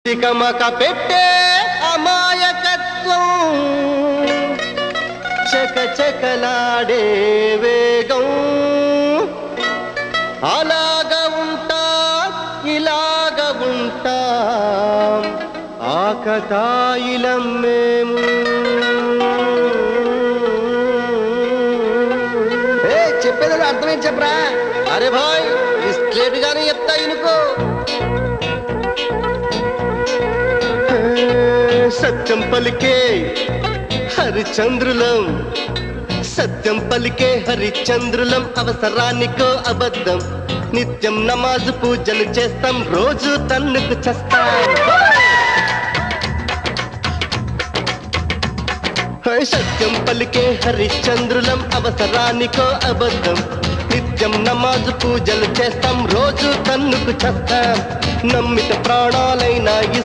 తికమక పెట్టే అమాయకత్వం చకచకలాడే వేగం అలాగ ఉంటా ఇలాగ ఉంటా ఆకతాయిలం మేము చెప్పేది అర్థమేం చెప్పరా అరే భాయ్ స్ట్రేట్ గానే చెప్తా ఇనుకో సత్యం పలికే హరిచంద్రులం సత్యం పలికే హరిచంద్రులం అవసరానికో అబద్ధం నిత్యం నమాజు పూజలు చేస్తాం రోజు తన్నుకు చేస్తాం సత్యం పలికే హరిచంద్రులం అవసరానికో అబద్ధం నిత్యం నమాజు పూజలు చేస్తాం రోజు తన్నుకు చేస్తాం నమ్మిత ప్రాణాలైనా